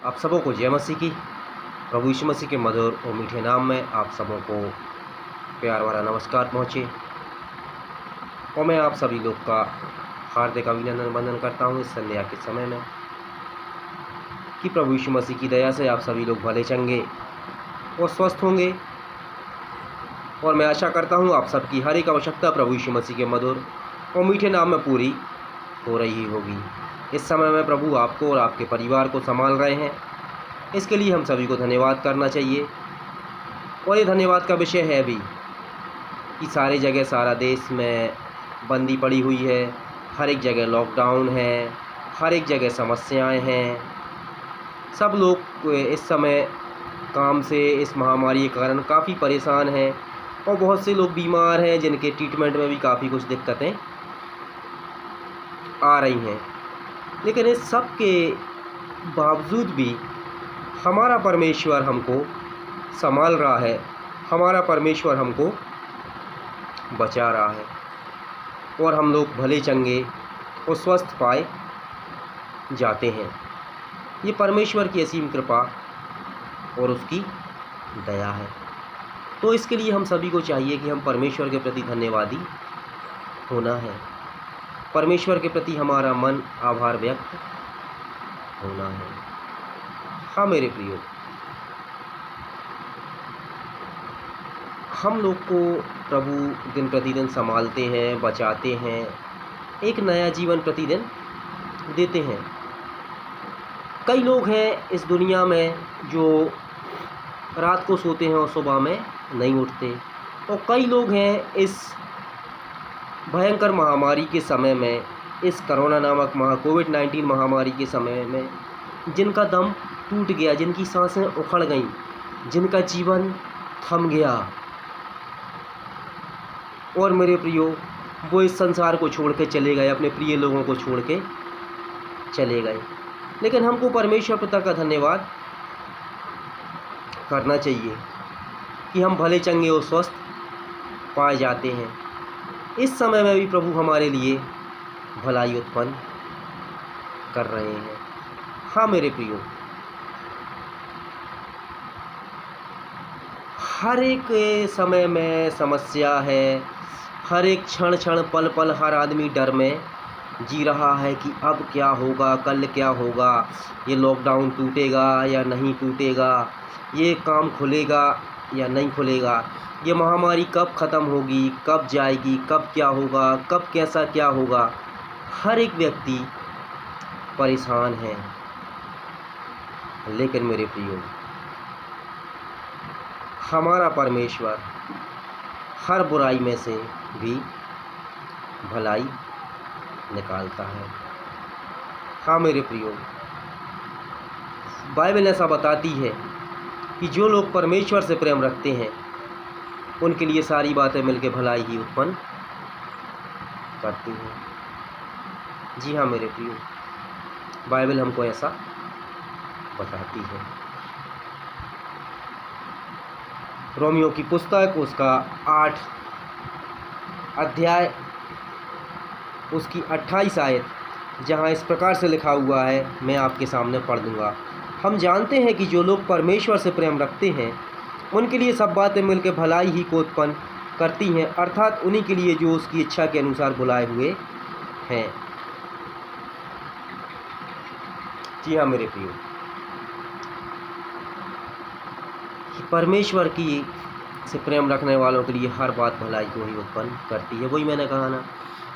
आप सबों को जय मसीह की। प्रभु यीशु मसीह के मधुर और मीठे नाम में आप सबों को प्यार भरा नमस्कार पहुँचे। और मैं आप सभी लोग का हार्दिक अभिनंदन वंदन करता हूँ इस संध्या के समय में कि प्रभु यीशु मसीह की दया से आप सभी लोग भले चंगे और स्वस्थ होंगे। और मैं आशा करता हूँ आप सबकी हर एक आवश्यकता प्रभु यीशु मसीह के मधुर और मीठे नाम में पूरी हो रही होगी। इस समय में प्रभु आपको और आपके परिवार को संभाल रहे हैं, इसके लिए हम सभी को धन्यवाद करना चाहिए। और ये धन्यवाद का विषय है भी कि सारे जगह सारा देश में बंदी पड़ी हुई है, हर एक जगह लॉकडाउन है, हर एक जगह समस्याएं हैं। सब लोग इस समय काम से इस महामारी के कारण काफ़ी परेशान हैं और बहुत से लोग बीमार हैं जिनके ट्रीटमेंट में भी काफ़ी कुछ दिक्कतें आ रही हैं। लेकिन इस सब के बावजूद भी हमारा परमेश्वर हमको संभाल रहा है, हमारा परमेश्वर हमको बचा रहा है और हम लोग भले चंगे और स्वस्थ पाए जाते हैं। ये परमेश्वर की असीम कृपा और उसकी दया है। तो इसके लिए हम सभी को चाहिए कि हम परमेश्वर के प्रति धन्यवादी होना है, परमेश्वर के प्रति हमारा मन आभार व्यक्त होना है। हाँ मेरे प्रियो, हम लोग को प्रभु दिन प्रतिदिन संभालते हैं, बचाते हैं, एक नया जीवन प्रतिदिन देते हैं। कई लोग हैं इस दुनिया में जो रात को सोते हैं और सुबह में नहीं उठते, और कई लोग हैं इस भयंकर महामारी के समय में, इस कोरोना नामक कोविड-19 महामारी के समय में जिनका दम टूट गया, जिनकी सांसें उखड़ गईं, जिनका जीवन थम गया। और मेरे प्रियो, वो इस संसार को छोड़ के चले गए, अपने प्रिय लोगों को छोड़ के चले गए। लेकिन हमको परमेश्वर पिता का धन्यवाद करना चाहिए कि हम भले चंगे और स्वस्थ पाए जाते हैं। इस समय में भी प्रभु हमारे लिए भलाई उत्पन्न कर रहे हैं। हाँ मेरे प्रियो, हर एक समय में समस्या है, हर एक क्षण क्षण पल पल हर आदमी डर में जी रहा है कि अब क्या होगा, कल क्या होगा, ये लॉकडाउन टूटेगा या नहीं टूटेगा, ये काम खुलेगा या नहीं खुलेगा, ये महामारी कब ख़त्म होगी, कब जाएगी, कब क्या होगा, कब कैसा क्या होगा। हर एक व्यक्ति परेशान है। लेकिन मेरे प्रियो, हमारा परमेश्वर हर बुराई में से भी भलाई निकालता है। हाँ मेरे प्रियो, बाइबल ऐसा बताती है कि जो लोग परमेश्वर से प्रेम रखते हैं उनके लिए सारी बातें मिलकर भलाई ही उत्पन्न करती हैं। जी हाँ मेरे प्रियो, बाइबल हमको ऐसा बताती है। रोमियो की पुस्तक उसका 8 अध्याय उसकी 28 आयत, जहाँ इस प्रकार से लिखा हुआ है, मैं आपके सामने पढ़ दूँगा। हम जानते हैं कि जो लोग परमेश्वर से प्रेम रखते हैं उनके लिए सब बातें मिलकर भलाई ही को उत्पन्न करती हैं, अर्थात उन्हीं के लिए जो उसकी इच्छा के अनुसार बुलाए हुए हैं। जी हाँ मेरे प्रियो, परमेश्वर की से प्रेम रखने वालों के लिए हर बात भलाई को ही उत्पन्न करती है। वही मैंने कहा ना,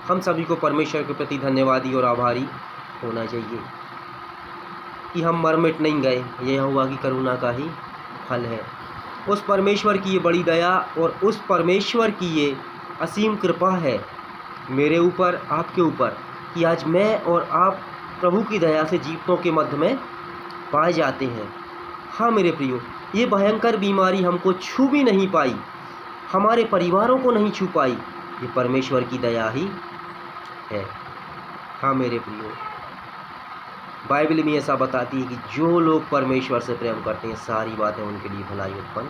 हम सभी को परमेश्वर के प्रति धन्यवादी और आभारी होना चाहिए कि हम मर मिट नहीं गए। यह हुआ कि करुणा का ही फल है। उस परमेश्वर की ये बड़ी दया और उस परमेश्वर की ये असीम कृपा है मेरे ऊपर, आपके ऊपर, कि आज मैं और आप प्रभु की दया से जीवतों के मध्य में पाए जाते हैं। हाँ मेरे प्रियो, ये भयंकर बीमारी हमको छू भी नहीं पाई, हमारे परिवारों को नहीं छू पाई, ये परमेश्वर की दया ही है। हाँ मेरे प्रियो, बाइबल में ऐसा बताती है कि जो लोग परमेश्वर से प्रेम करते हैं सारी बातें उनके लिए भलाई उत्पन्न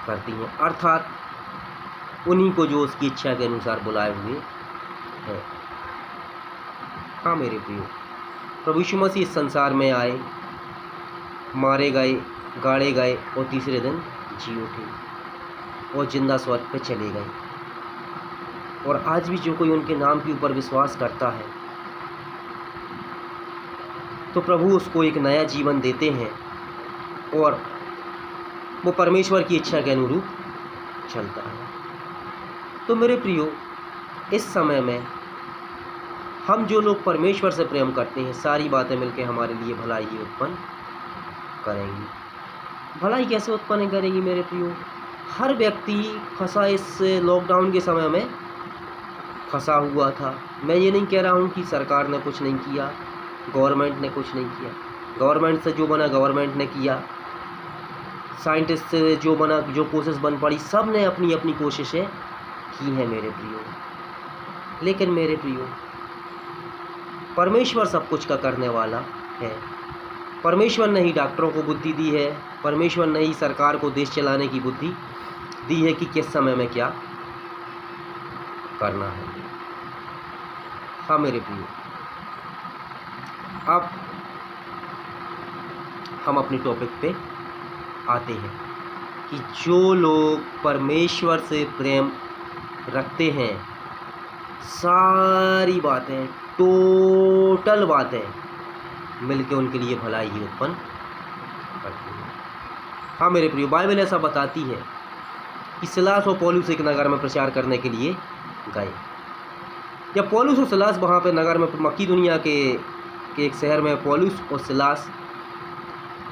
करती हैं, अर्थात उन्हीं को जो उसकी इच्छा के अनुसार बुलाए हुए हैं। हाँ मेरे प्रियो, प्रभु यीशु मसीह इस संसार में आए, मारे गए, गाड़े गए और तीसरे दिन जी उठे और जिंदा स्वर्ग पे चले गए। और आज भी जो कोई उनके नाम के ऊपर विश्वास करता है तो प्रभु उसको एक नया जीवन देते हैं और वो परमेश्वर की इच्छा के अनुरूप चलता है। तो मेरे प्रियो, इस समय में हम जो लोग परमेश्वर से प्रेम करते हैं, सारी बातें मिलकर हमारे लिए भलाई ही उत्पन्न करेंगी। भलाई कैसे उत्पन्न करेगी मेरे प्रियो? हर व्यक्ति फंसा, इस लॉकडाउन के समय में फंसा हुआ था। मैं ये नहीं कह रहा हूँ कि सरकार ने कुछ नहीं किया, गवर्नमेंट ने कुछ नहीं किया। गवर्नमेंट से जो बना गवर्नमेंट ने किया, साइंटिस्ट से जो बना, जो कोशिश बन पड़ी, सब ने अपनी अपनी कोशिशें की हैं मेरे प्रियो। लेकिन मेरे प्रियो, परमेश्वर सब कुछ का करने वाला है। परमेश्वर ने ही डॉक्टरों को बुद्धि दी है, परमेश्वर ने ही सरकार को देश चलाने की बुद्धि दी है कि किस समय में क्या करना है। हाँ मेरे प्रियो, अब हम अपने टॉपिक पे आते हैं कि जो लोग परमेश्वर से प्रेम रखते हैं, सारी बातें, टोटल बातें मिलके उनके लिए भलाई ही उत्पन्न करती है। हाँ मेरे प्रियो, बाइबल ऐसा बताती है कि सिलास और पौलुस एक नगर में प्रचार करने के लिए गए। जब पौलुस और सिलास वहाँ पे नगर में, मकिदुनिया के एक शहर में पौलुस और सिलास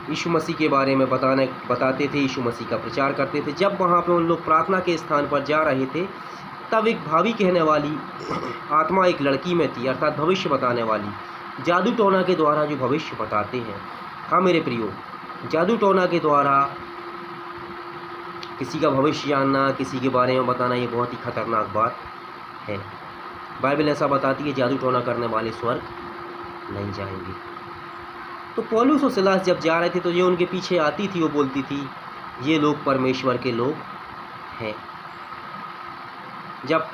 यीशु मसीह के बारे में बताते थे, यीशु मसीह का प्रचार करते थे। जब वहाँ पे उन लोग प्रार्थना के स्थान पर जा रहे थे, तब एक भावी कहने वाली आत्मा एक लड़की में थी, अर्थात भविष्य बताने वाली, जादू टोना के द्वारा जो भविष्य बताते हैं। हाँ मेरे प्रियो, जादू टोना के द्वारा किसी का भविष्य जानना, किसी के बारे में बताना, ये बहुत ही खतरनाक बात है। बाइबल ऐसा बताती है, जादू टोना करने वाले स्वर्ग नहीं जाएंगे। तो पौलुस और सिलास जब जा रहे थे तो ये उनके पीछे आती थी, वो बोलती थी ये लोग परमेश्वर के लोग हैं। जब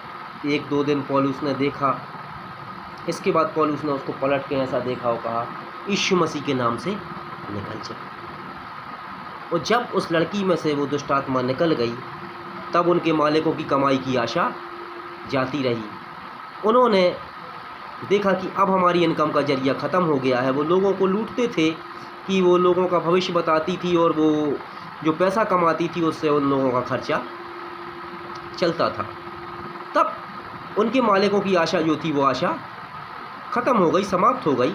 एक दो दिन पौलुस ने देखा, इसके बाद पौलुस ने उसको पलट के ऐसा देखा और कहा यीशु मसीह के नाम से निकल जा। और जब उस लड़की में से वो दुष्ट आत्मा निकल गई, तब उनके मालिकों की कमाई की आशा जाती रही। उन्होंने देखा कि अब हमारी इनकम का जरिया ख़त्म हो गया है। वो लोगों को लूटते थे कि वो लोगों का भविष्य बताती थी और वो जो पैसा कमाती थी उससे उन लोगों का खर्चा चलता था। तब उनके मालिकों की आशा जो थी वो आशा ख़त्म हो गई, समाप्त हो गई।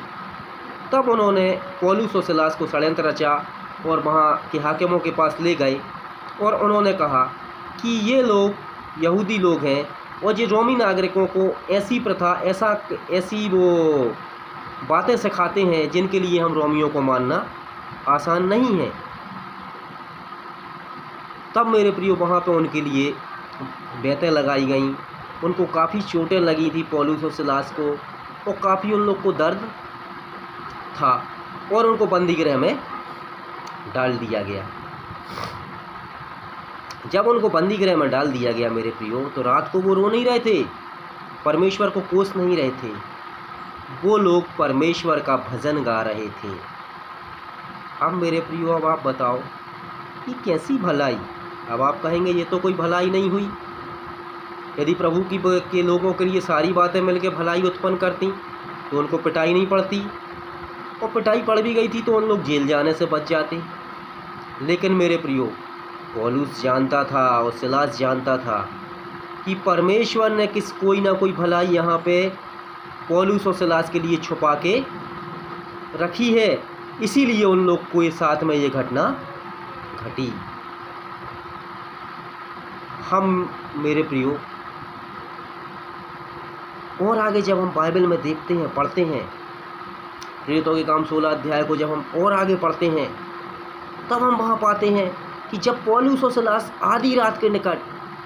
तब उन्होंने पौलुस और सिलास को षड्यंत्र रचा और वहाँ के हाकिमों के पास ले गए और उन्होंने कहा कि ये लोग यहूदी लोग हैं और ये रोमी नागरिकों को ऐसी प्रथा, ऐसी वो बातें सिखाते हैं जिनके लिए हम रोमियों को मानना आसान नहीं है। तब मेरे प्रियो, वहाँ पे उनके लिए बेतें लगाई गईं। उनको काफ़ी चोटें लगी थी पौलुस और सिलास को, और काफ़ी उन लोग को दर्द था और उनको बंदी गृह में डाल दिया गया। जब उनको बंदी गृह में डाल दिया गया मेरे प्रियो, तो रात को वो रो नहीं रहे थे, परमेश्वर को कोस नहीं रहे थे, वो लोग परमेश्वर का भजन गा रहे थे। अब मेरे प्रियो, अब आप बताओ कि कैसी भलाई? अब आप कहेंगे ये तो कोई भलाई नहीं हुई। यदि प्रभु के लोगों के लिए सारी बातें मिलकर भलाई उत्पन्न करती तो उनको पिटाई नहीं पड़ती, और पिटाई पड़ भी गई थी तो उन लोग जेल जाने से बच जाते। लेकिन मेरे प्रियो, पौलुस जानता था और सिलास जानता था कि परमेश्वर ने कोई ना कोई भलाई यहाँ पे पौलुस और सिलास के लिए छुपा के रखी है, इसीलिए उन लोग को साथ में ये घटना घटी। हम मेरे प्रियो, और आगे जब हम बाइबल में देखते हैं, पढ़ते हैं, प्रेरितों के काम 16 अध्याय को जब हम और आगे पढ़ते हैं, तब हम वहाँ पाते हैं कि जब पौलुस और सिलास आधी रात के निकट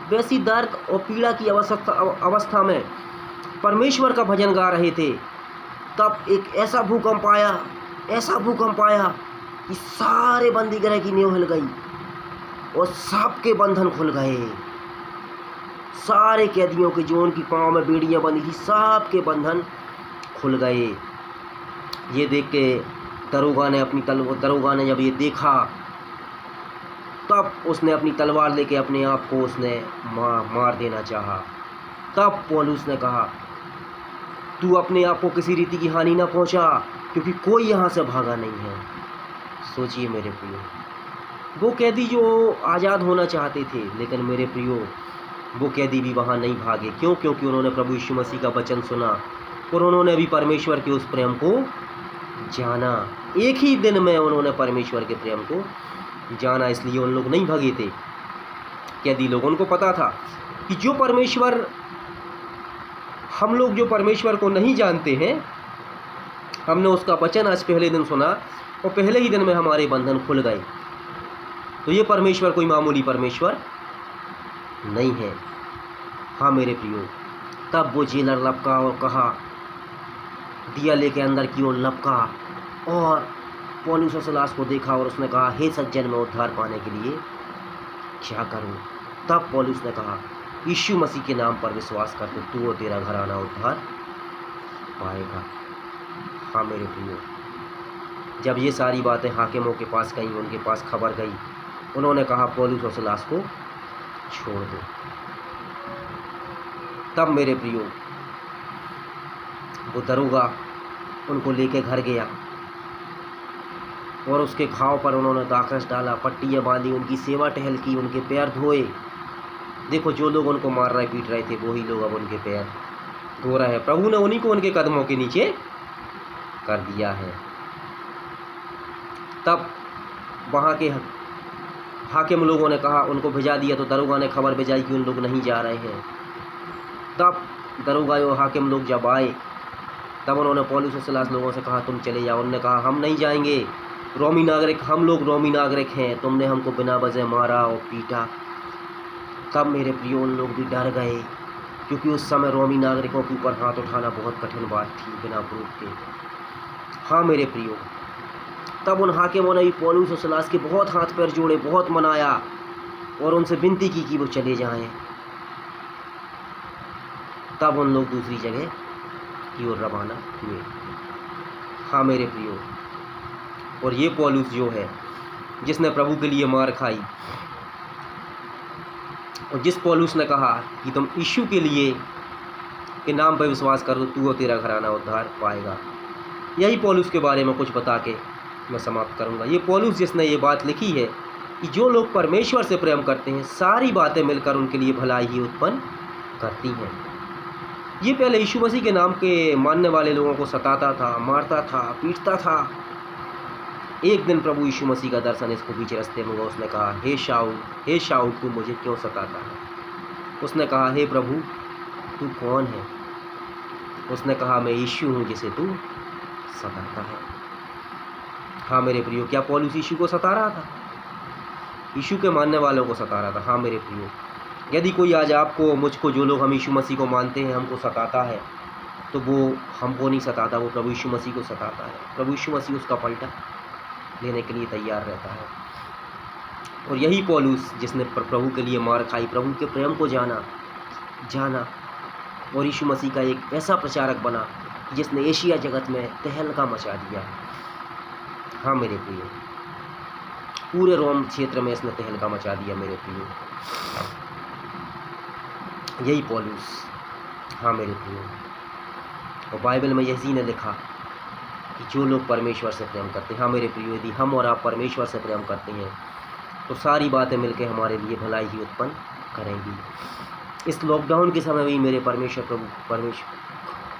वैसी दर्द और पीड़ा की अवस्था में परमेश्वर का भजन गा रहे थे, तब एक ऐसा भूकंप आया कि सारे बंदी गृह की नींव हिल गई और सबके बंधन खुल गए। सारे कैदियों के, जो उनकी पाँव में बेड़ियाँ बंधी थी, सब के बंधन खुल गए। ये देख के दरोगा ने जब ये देखा, तब उसने अपनी तलवार लेके अपने आप को उसने मार देना चाहा। तब पौलुस ने कहा, तू अपने आप को किसी रीति की हानि ना पहुंचा, क्योंकि कोई यहाँ से भागा नहीं है। सोचिए मेरे प्रियो, वो कैदी जो आज़ाद होना चाहते थे, लेकिन मेरे प्रियो वो कैदी भी वहाँ नहीं भागे। क्यों? क्योंकि उन्होंने प्रभु यीशु मसीह का वचन सुना और उन्होंने भी परमेश्वर के उस प्रेम को जाना। एक ही दिन में उन्होंने परमेश्वर के प्रेम को जाना, इसलिए उन लोग नहीं भागे थे। कैदी लोग, उनको पता था कि हम लोग जो परमेश्वर को नहीं जानते हैं, हमने उसका वचन आज पहले दिन सुना और पहले ही दिन में हमारे बंधन खुल गए। तो ये परमेश्वर कोई मामूली परमेश्वर नहीं है। हाँ मेरे प्रियो, तब वो जेलर लपका और कहा, दिया लेके अंदर की ओर लपका और पौलुस और सिलास को देखा और उसने कहा, हे सज्जन, मैं उद्धार पाने के लिए क्या करूं? तब पौलुस ने कहा, यीशु मसीह के नाम पर विश्वास कर, तू और तेरा घराना उद्धार पाएगा। हाँ मेरे प्रियो, जब ये सारी बातें हाकिमों के पास गई, उनके पास खबर गई, उन्होंने कहा पौलुस और सिलास को छोड़ दो। तब मेरे प्रियो वो दरोगा उनको लेके घर गया और उसके घाव पर उन्होंने दाखरस डाला, पट्टियाँ बांधी, उनकी सेवा टहल की, उनके पैर धोए। देखो, जो लोग उनको मार रहे पीट रहे थे, वही लोग अब उनके पैर धो रहे हैं। प्रभु ने उन्हीं को उनके कदमों के नीचे कर दिया है। तब वहाँ के हाकिम लोगों ने कहा, उनको भिजा दिया, तो दरोगा ने खबर भिजाई कि उन लोग नहीं जा रहे हैं। तब दरोगा और हाकिम लोग जब आए, तब उन्होंने पौलुस और सिलास लोगों से कहा, तुम चले जाओ। उन्होंने कहा, हम नहीं जाएंगे, हम लोग रोमी नागरिक हैं, तुमने हमको बिना वजह मारा और पीटा। तब मेरे प्रियो उन लोग भी डर गए, क्योंकि उस समय रोमी नागरिकों के ऊपर हाथ उठाना बहुत कठिन बात थी बिना प्रूफ के। हाँ मेरे प्रियो, तब उन हाकिमों ने भी पौलुस और सिलास के बहुत हाथ पैर जोड़े, बहुत मनाया और उनसे विनती की कि वो चले जाएं। तब उन लोग दूसरी जगह की ओर रवाना हुए। हाँ मेरे प्रियो, और ये पौलुस जो है, जिसने प्रभु के लिए मार खाई, और जिस पौलुस ने कहा कि तुम यीशु के लिए के नाम पर विश्वास करो, तू और तेरा घराना उद्धार पाएगा, यही पौलुस के बारे में कुछ बता के मैं समाप्त करूंगा। ये पौलुस जिसने ये बात लिखी है कि जो लोग परमेश्वर से प्रेम करते हैं, सारी बातें मिलकर उनके लिए भलाई ही उत्पन्न करती हैं। ये पहले यीशु मसीह के नाम के मानने वाले लोगों को सताता था, मारता था, पीटता था। एक दिन प्रभु यीशु मसीह का दर्शन इसको बीच रास्ते में हुआ। उसने कहा, हे शाऊल, तू मुझे क्यों सताता है? उसने कहा, हे प्रभु, तू कौन है? उसने कहा, मैं यीशु हूँ जिसे तू सताता है। हाँ मेरे प्रियो, क्या पौलुस यीशु को सता रहा था? यीशु के मानने वालों को सता रहा था। हाँ मेरे प्रियो, यदि कोई आज आपको, मुझको, जो लोग हम यीशु मसीह को मानते हैं, हमको सताता है, तो वो हमको नहीं सताता, वो प्रभु यीशु मसीह को सताता है। प्रभु यीशु मसीह उसका पलटा लेने के लिए तैयार रहता है। और यही पौलुस जिसने प्रभु के लिए मार खाई, प्रभु के प्रेम को जाना और यीशु मसीह का एक ऐसा प्रचारक बना जिसने एशिया जगत में तहलका मचा दिया। हाँ मेरे प्रियो, पूरे रोम क्षेत्र में इसने तहलका मचा दिया मेरे प्रियो, यही पौलुस। हाँ मेरे प्रियो, और बाइबल में यही ने लिखा कि जो लोग परमेश्वर से प्रेम करते हैं, हाँ मेरे प्रियो, यदि हम और आप परमेश्वर से प्रेम करते हैं, तो सारी बातें मिलकर हमारे लिए भलाई ही उत्पन्न करेंगी। इस लॉकडाउन के समय भी मेरे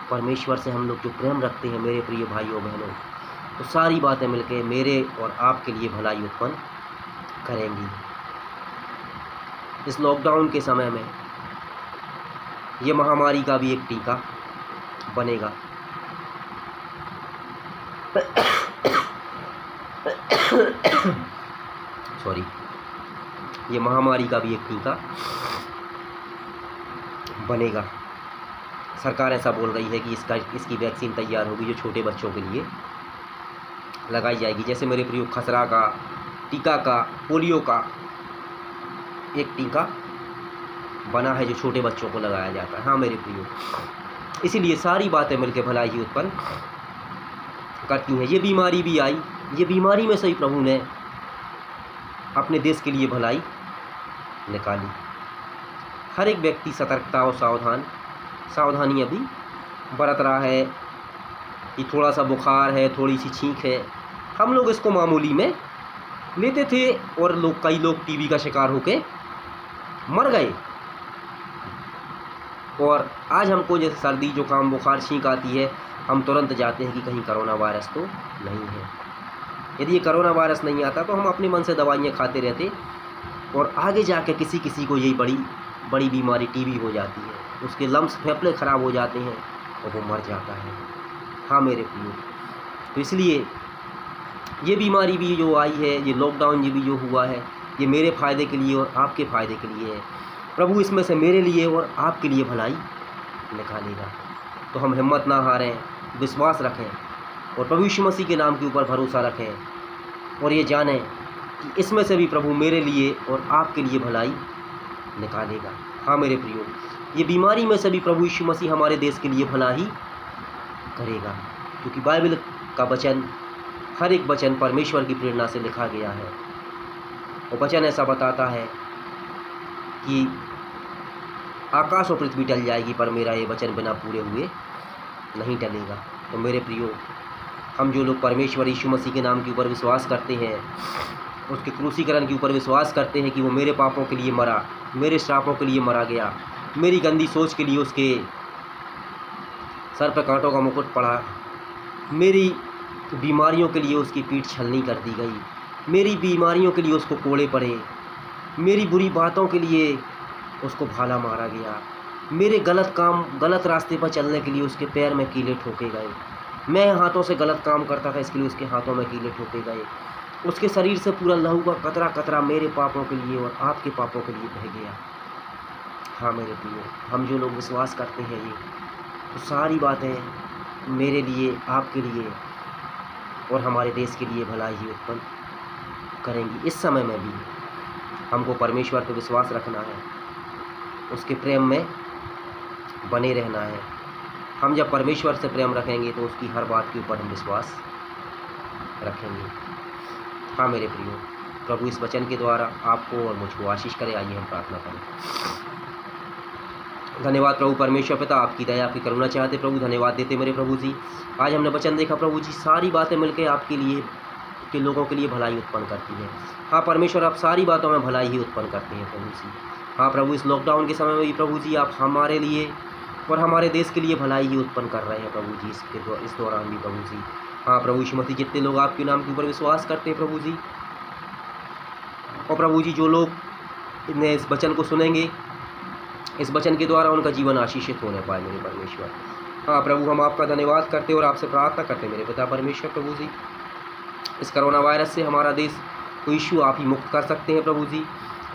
परमेश्वर से हम लोग जो प्रेम रखते हैं मेरे प्रिय भाइयों बहनों, तो सारी बातें मिलकर मेरे और आपके लिए भलाई उत्पन्न करेंगी। इस लॉकडाउन के समय में ये महामारी का भी एक टीका बनेगा। सॉरी, ये महामारी का भी एक टीका बनेगा। सरकार ऐसा बोल रही है कि इसकी वैक्सीन तैयार होगी, जो छोटे बच्चों के लिए लगाई जाएगी। जैसे मेरे प्रिय खसरा का टीका का, पोलियो का एक टीका बना है जो छोटे बच्चों को लगाया जाता है। हाँ मेरे प्रियो, इसीलिए सारी बातें मिलकर भलाई ही उत्पन्न करती हैं। ये बीमारी भी आई, ये बीमारी में से ही प्रभु ने अपने देश के लिए भलाई निकाली। हर एक व्यक्ति सतर्कता और सावधानी अभी बरत रहा है कि थोड़ा सा बुखार है, थोड़ी सी छींक है, हम लोग इसको मामूली में लेते थे और कई लोग टीबी का शिकार होके मर गए। और आज हमको जैसे सर्दी जुकाम बुखार छींक आती है, हम तुरंत जाते हैं कि कहीं कोरोना वायरस तो नहीं है। यदि ये कोरोना वायरस नहीं आता तो हम अपने मन से दवाइयाँ खाते रहते और आगे जाके किसी को यही बड़ी बीमारी टीबी हो जाती है, उसके लंग्स फेफड़े ख़राब हो जाते हैं और वो मर जाता है। हाँ मेरे प्रियो, तो इसलिए ये बीमारी भी जो आई है, ये लॉकडाउन ये भी जो हुआ है, ये मेरे फ़ायदे के लिए और आपके फ़ायदे के लिए है। प्रभु इसमें से मेरे लिए और आपके लिए भलाई निकालेगा। तो हम हिम्मत ना हारें, विश्वास रखें और प्रभु यीशु मसीह के नाम के ऊपर भरोसा रखें और ये जानें कि इसमें से भी प्रभु मेरे लिए और आपके लिए भलाई निकालेगा। हाँ मेरे प्रियो, ये बीमारी में से भी प्रभु यीशु मसीह हमारे देश के लिए भला ही करेगा, क्योंकि बाइबल का वचन, हर एक वचन परमेश्वर की प्रेरणा से लिखा गया है। और वचन ऐसा बताता है कि आकाश और पृथ्वी टल जाएगी पर मेरा ये वचन बिना पूरे हुए नहीं टलेगा। तो मेरे प्रियो, हम जो लोग परमेश्वर यीशु मसीह के नाम के ऊपर विश्वास करते हैं, उसके क्रूसीकरण के ऊपर विश्वास करते हैं कि वो मेरे पापों के लिए मरा, मेरे श्रापों के लिए मरा गया, मेरी गंदी सोच के लिए उसके सर पर कांटों का मुकुट पड़ा, मेरी बीमारियों के लिए उसकी पीठ छलनी कर दी गई, मेरी बीमारियों के लिए उसको कोड़े पड़े, मेरी बुरी बातों के लिए उसको भाला मारा गया, मेरे गलत रास्ते पर चलने के लिए उसके पैर में कीले ठोके गए, मैं हाथों से गलत काम करता था इसके लिए उसके हाथों में कीले ठोके गए, उसके शरीर से पूरा लहू का कतरा कतरा मेरे पापों के लिए और आपके पापों के लिए बह गया। हाँ मेरे प्रियो, हम जो लोग विश्वास करते हैं ये तो सारी बातें मेरे लिए, आपके लिए और हमारे देश के लिए भलाई ही उत्पन्न करेंगी। इस समय में भी हमको परमेश्वर पर विश्वास रखना है, उसके प्रेम में बने रहना है। हम जब परमेश्वर से प्रेम रखेंगे तो उसकी हर बात के ऊपर हम विश्वास रखेंगे। हाँ मेरे प्रियो, प्रभु इस वचन के द्वारा आपको और मुझको आशीष करे। आइए हम प्रार्थना करें। धन्यवाद प्रभु परमेश्वर पिता, आपकी दया आपकी करुणा चाहते प्रभु, धन्यवाद देते मेरे प्रभु जी। आज हमने वचन देखा प्रभु जी, सारी बातें मिलकर आपके लिए के लोगों के लिए भलाई उत्पन्न करती है। हाँ परमेश्वर, आप सारी बातों में भलाई ही उत्पन्न करते हैं प्रभु जी। हाँ प्रभु, इस लॉकडाउन के समय में भी प्रभु जी आप हमारे लिए और हमारे देश के लिए भलाई ही उत्पन्न कर रहे हैं प्रभु जी, इस दौरान भी प्रभु जी। हाँ प्रभु यीशु मसीह, जितने लोग आपके नाम के ऊपर विश्वास करते हैं प्रभु जी, और प्रभु जी जो लोग इस वचन को सुनेंगे, इस वचन के द्वारा उनका जीवन आशीषित होने पाए मेरे परमेश्वर। हाँ प्रभु, हम आपका धन्यवाद करते और आपसे प्रार्थना करते मेरे पिता परमेश्वर प्रभु जी, इस कोरोना वायरस से हमारा देश को यीशु आप ही मुक्त कर सकते हैं प्रभु जी,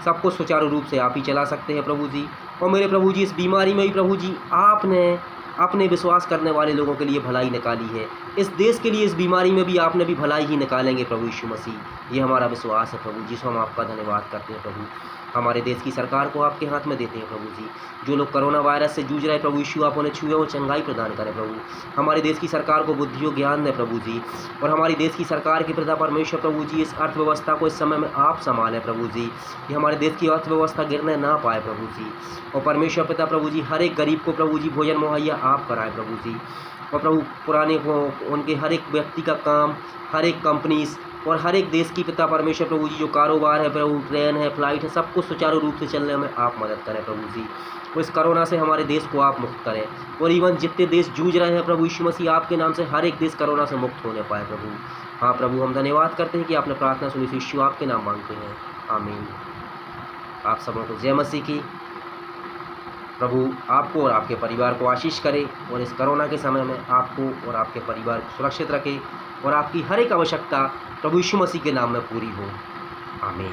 सबको सुचारू रूप से आप ही चला सकते हैं प्रभु जी। और मेरे प्रभु जी, इस बीमारी में भी प्रभु जी आपने अपने विश्वास करने वाले लोगों के लिए भलाई निकाली है। इस देश के लिए इस बीमारी में भी आपने भी भलाई ही निकालेंगे प्रभु यीशु मसीह, ये हमारा विश्वास है प्रभु जी। सो हम आपका धन्यवाद करते हैं प्रभु। हमारे देश की सरकार को आपके हाथ में देते हैं प्रभु जी। जो लोग कोरोना वायरस से जूझ रहे हैं प्रभु यीशु, आप उन्हें छुए और चंगाई प्रदान करें प्रभु। हमारे देश की सरकार को बुद्धि और ज्ञान दें प्रभु जी, और हमारी देश की सरकार के पिता परमेश्वर प्रभु जी, इस अर्थव्यवस्था को इस समय में आप संभालें प्रभु जी, कि हमारे देश की अर्थव्यवस्था गिरने ना पाए प्रभु जी। और परमेश्वर पिता प्रभु जी, हर एक गरीब को प्रभु जी भोजन मुहैया आप कराएं प्रभु जी। और प्रभु पुराने को उनके हर एक व्यक्ति का काम, हर एक कंपनीज और हर एक देश की पिता परमेश्वर प्रभु जी जो कारोबार है प्रभु, ट्रेन है, फ्लाइट है, सबको सुचारू रूप से चलने में आप मदद करें प्रभु जी। तो इस कोरोना से हमारे देश को आप मुक्त करें, और इवन जितने देश जूझ रहे हैं प्रभु यीशु मसीह, आपके नाम से हर एक देश कोरोना से मुक्त होने पाए प्रभु। हाँ प्रभु, हम धन्यवाद करते हैं कि आपने प्रार्थना सुनी, यीशु आपके नाम मांगते हैं, आमीन। आप सबों को जय मसीह की। प्रभु आपको और आपके परिवार को आशीष करे, और इस कोरोना के समय में आपको और आपके परिवार को सुरक्षित रखे, और आपकी हर एक आवश्यकता प्रभु यीशु मसीह के नाम में पूरी हो, आमीन।